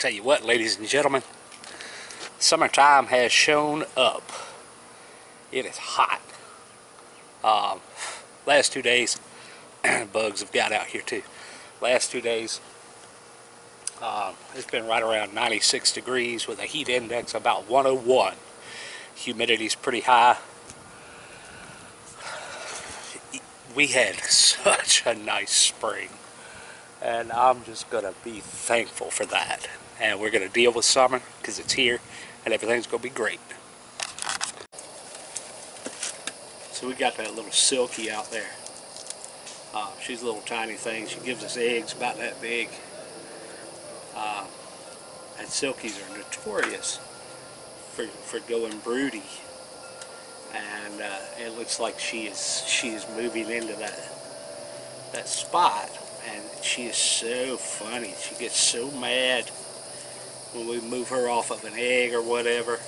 tell you what, ladies and gentlemen, summertime has shown up. It is hot. Last 2 days, bugs have got out here too. Last 2 days, it's been right around 96 degrees with a heat index of about 101. Humidity's pretty high. We had such a nice spring, and I'm just gonna be thankful for that. And we're gonna deal with summer because it's here and everything's gonna be great. So we got that little Silky out there. She's a little tiny thing. She gives us eggs about that big. And Silkies are notorious for going broody. And it looks like she is moving into that spot, and she is so funny. She gets so mad when we move her off of an egg or whatever.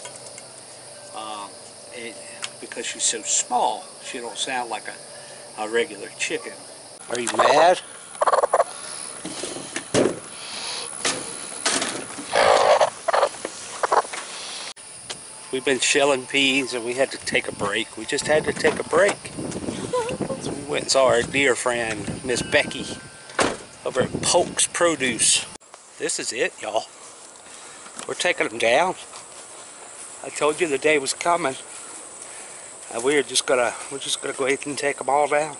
Because she's so small, she don't sound like a regular chicken. Are you mad? We've been shelling peas and we had to take a break. We just had to take a break. So we went and saw our dear friend, Miss Becky, over at Polk's Produce. This is it, y'all. We're taking them down. I told you the day was coming. And we're just gonna go ahead and take them all down.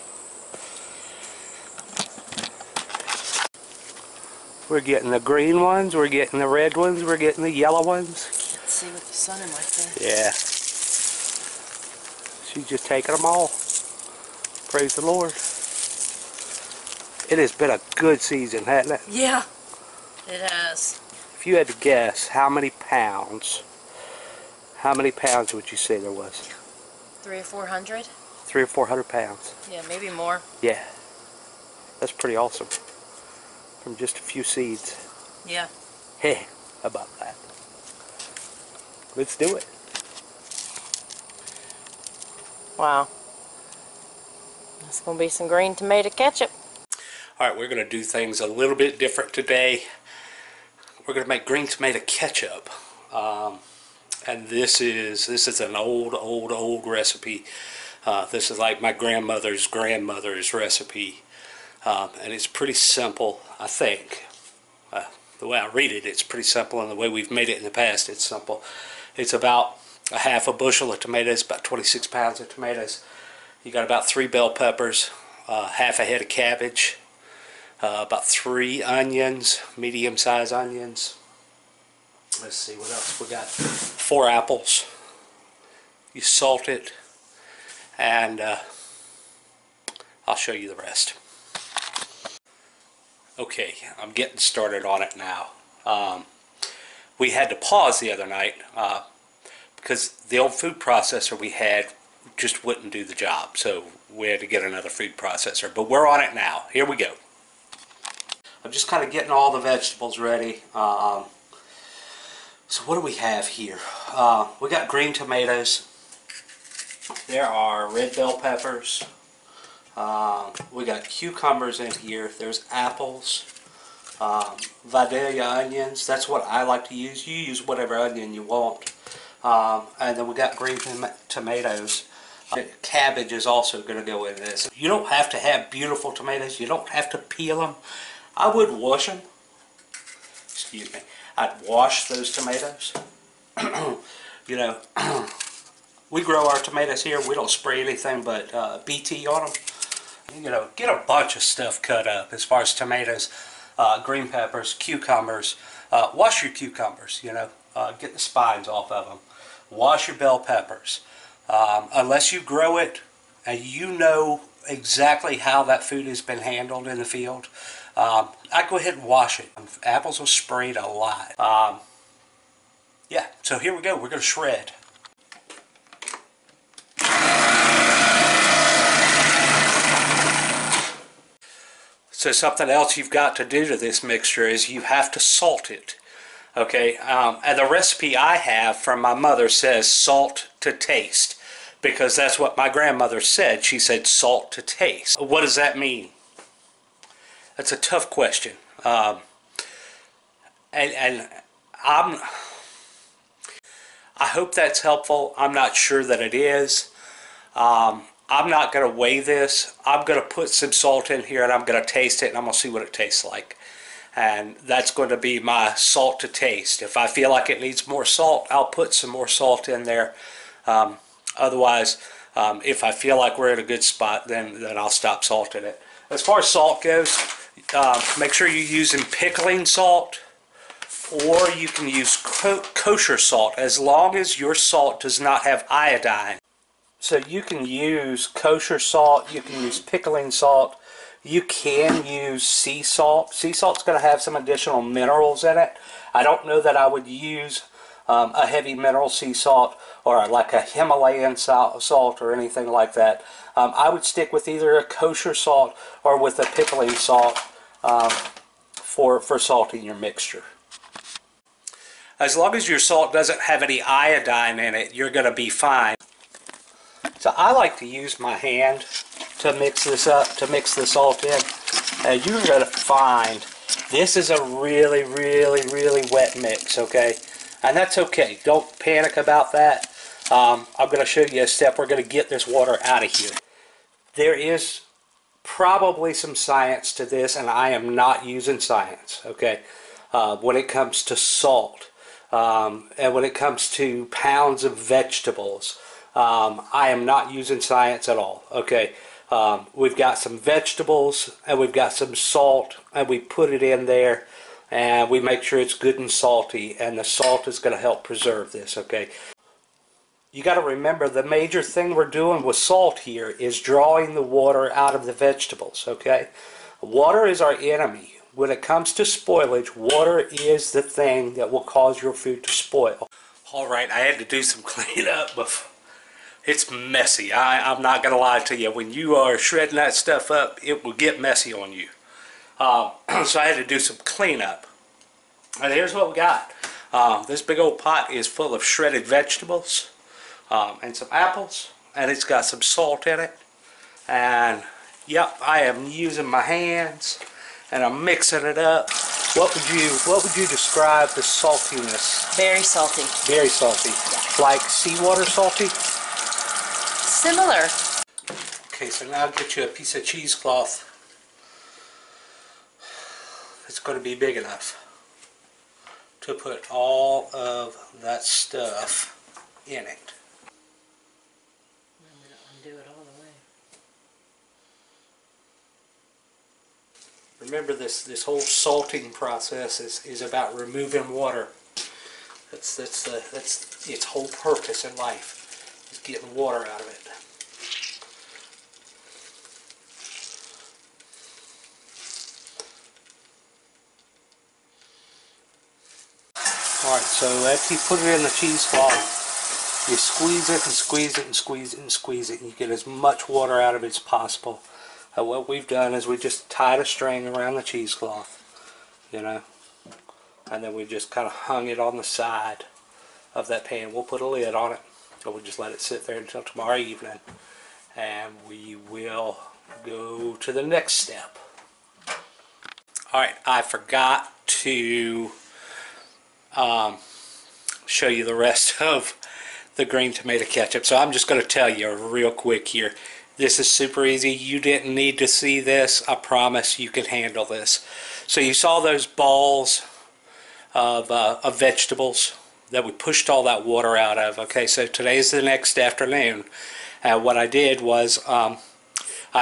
We're getting the green ones, we're getting the red ones, we're getting the yellow ones. Can't see with the sun in my face. Yeah. She's just taking them all. Praise the Lord. It has been a good season, hasn't it? Yeah, it has. If you had to guess, how many pounds would you say there was? 300 or 400? 300 or 400 pounds. Yeah, maybe more. Yeah. That's pretty awesome. From just a few seeds. Yeah. Hey, how about that? Let's do it. Wow. That's going to be some green tomato ketchup. Alright, we're going to do things a little bit different today. We're going to make green tomato ketchup. And this is an old recipe. This is like my grandmother's recipe. And it's pretty simple, I think. The way I read it, it's pretty simple, and the way we've made it in the past, it's simple. It's about a half a bushel of tomatoes, about 26 pounds of tomatoes. You got about 3 bell peppers, half a head of cabbage, about 3 onions, medium-sized onions. Let's see what else we got. 4 apples. You salt it, and I'll show you the rest. Okay, I'm getting started on it now. We had to pause the other night because the old food processor we had just wouldn't do the job, so we had to get another food processor. But we're on it now. Here we go. I'm just kind of getting all the vegetables ready. So what do we have here? We got green tomatoes. There are red bell peppers. We got cucumbers in here. There's apples. Vidalia onions. That's what I like to use. You use whatever onion you want. And then we got green tomatoes. Cabbage is also going to go in this. You don't have to have beautiful tomatoes. You don't have to peel them. I would wash them. Excuse me. I'd wash those tomatoes. You know, we grow our tomatoes here. We don't spray anything but BT on them. You know, get a bunch of stuff cut up as far as tomatoes, green peppers, cucumbers. Wash your cucumbers, you know. Get the spines off of them. Wash your bell peppers. Unless you grow it and you know exactly how that food has been handled in the field, I'd go ahead and wash it. Apples are sprayed a lot. Yeah, so here we go. We're going to shred. So something else you've got to do to this mixture is you have to salt it. Okay, and the recipe I have from my mother says salt to taste, because that's what my grandmother said. She said salt to taste. What does that mean? That's a tough question. And I hope that's helpful. I'm not sure that it is. I'm not going to weigh this. I'm going to put some salt in here and I'm going to taste it and I'm going to see what it tastes like. And that's going to be my salt to taste. If I feel like it needs more salt, I'll put some more salt in there. Otherwise, if I feel like we're at a good spot, then I'll stop salting it. As far as salt goes, make sure you're using pickling salt, or you can use kosher salt as long as your salt does not have iodine. So you can use kosher salt, you can use pickling salt, you can use sea salt. Sea salt's going to have some additional minerals in it. I don't know that I would use a heavy mineral sea salt or like a Himalayan salt or anything like that. I would stick with either a kosher salt or with a pickling salt for salting your mixture. As long as your salt doesn't have any iodine in it, you're going to be fine. So I like to use my hand to mix this up, to mix the salt in. And you're going to find this is a really, really, really wet mix, okay? And that's okay. Don't panic about that. I'm going to show you a step. We're going to get this water out of here. There is probably some science to this, and I am not using science, okay? When it comes to salt, and when it comes to pounds of vegetables, I am not using science at all, okay? We've got some vegetables and we've got some salt and we put it in there and we make sure it's good and salty, and the salt is going to help preserve this, okay? You got to remember the major thing we're doing with salt here is drawing the water out of the vegetables, okay? Water is our enemy. When it comes to spoilage, water is the thing that will cause your food to spoil. Alright, I had to do some cleanup before. It's messy. I'm not going to lie to you. When you are shredding that stuff up, it will get messy on you. So I had to do some cleanup. And here's what we got. This big old pot is full of shredded vegetables and some apples. And it's got some salt in it. And, yep, I am using my hands. And I'm mixing it up. What would you describe the saltiness? Very salty. Very salty. Yeah. Like seawater salty? Similar. Okay, so now I'll get you a piece of cheesecloth that's going to be big enough to put all of that stuff in it. Undo it all the way. Remember, this whole salting process is about removing water. That's its whole purpose in life, is getting water out of it. Alright, so after you put it in the cheesecloth, you squeeze it and squeeze it and squeeze it and squeeze it, and you get as much water out of it as possible. What we've done is we just tied a string around the cheesecloth, you know, and then we just kind of hung it on the side of that pan. We'll put a lid on it, and we'll just let it sit there until tomorrow evening, and we will go to the next step. Alright, I forgot to show you the rest of the green tomato ketchup, so I'm just going to tell you real quick here. This is super easy. You didn't need to see this. I promise you can handle this. So you saw those balls of vegetables that we pushed all that water out of. Okay, so today's the next afternoon, and what I did was I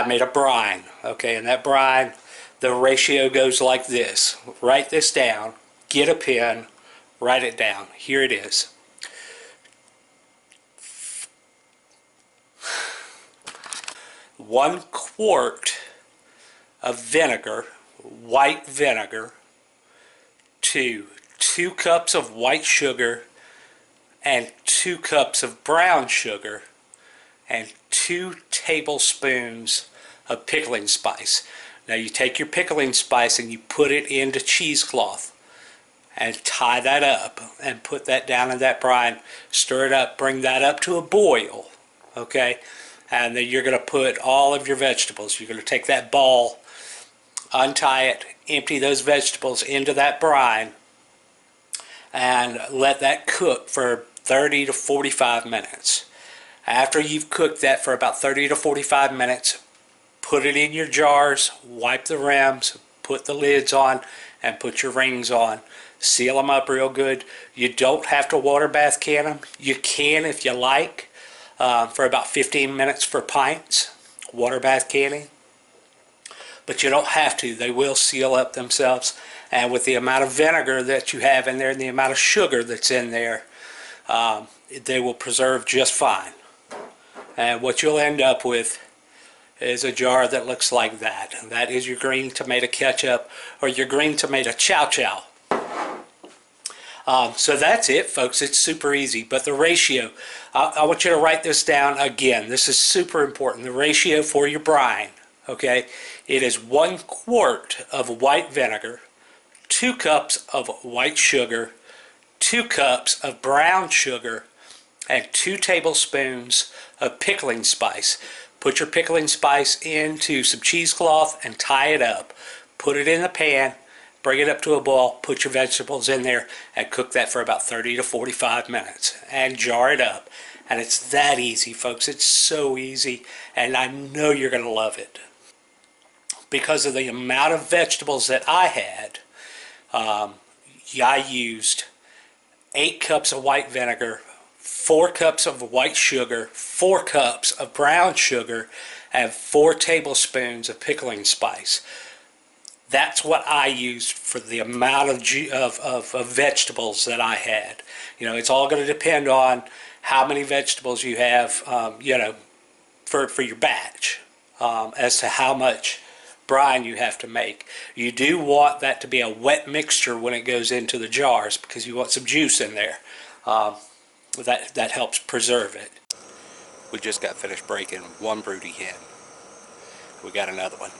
made a brine. Okay, and that brine, the ratio goes like this. Write this down. Get a pen. Write it down. Here it is. 1 quart of vinegar, white vinegar, to 2 cups of white sugar and 2 cups of brown sugar and 2 tablespoons of pickling spice. Now you take your pickling spice and you put it into cheesecloth and tie that up and put that down in that brine. Stir it up, bring that up to a boil, okay? And then you're going to put all of your vegetables. You're going to take that ball, untie it, empty those vegetables into that brine, and let that cook for 30 to 45 minutes. After you've cooked that for about 30 to 45 minutes, put it in your jars, wipe the rims, put the lids on, and put your rings on. Seal them up real good. You don't have to water bath can them. You can if you like, for about 15 minutes for pints, water bath canning. But you don't have to. They will seal up themselves. And with the amount of vinegar that you have in there and the amount of sugar that's in there, they will preserve just fine. And what you'll end up with is a jar that looks like that. And that is your green tomato ketchup, or your green tomato Chow Chow. So that's it, folks. It's super easy. But the ratio, I want you to write this down again. This is super important. The ratio for your brine, okay? It is 1 quart of white vinegar, 2 cups of white sugar, 2 cups of brown sugar, and 2 tablespoons of pickling spice. Put your pickling spice into some cheesecloth and tie it up. Put it in the pan, bring it up to a boil, put your vegetables in there, and cook that for about 30 to 45 minutes. And jar it up. And it's that easy, folks. It's so easy, and I know you're going to love it. Because of the amount of vegetables that I had, I used 8 cups of white vinegar, 4 cups of white sugar, 4 cups of brown sugar, and 4 tablespoons of pickling spice. That's what I used for the amount of vegetables that I had. You know, it's all going to depend on how many vegetables you have, you know, for your batch, as to how much brine you have to make. You do want that to be a wet mixture when it goes into the jars, because you want some juice in there. That helps preserve it. We just got finished breaking 1 broody hen. We got another one.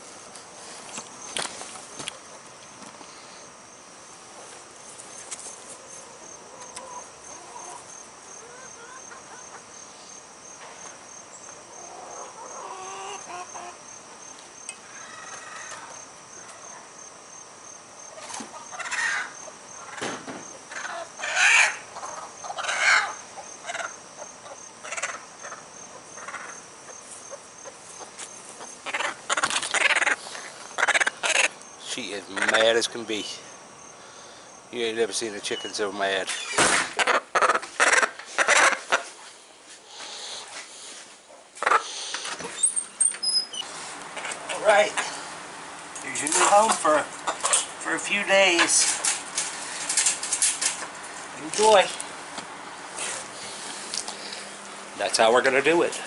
She is mad as can be. You ain't never seen a chicken so mad. Alright, here's your new home for a few days. Enjoy. That's how we're going to do it.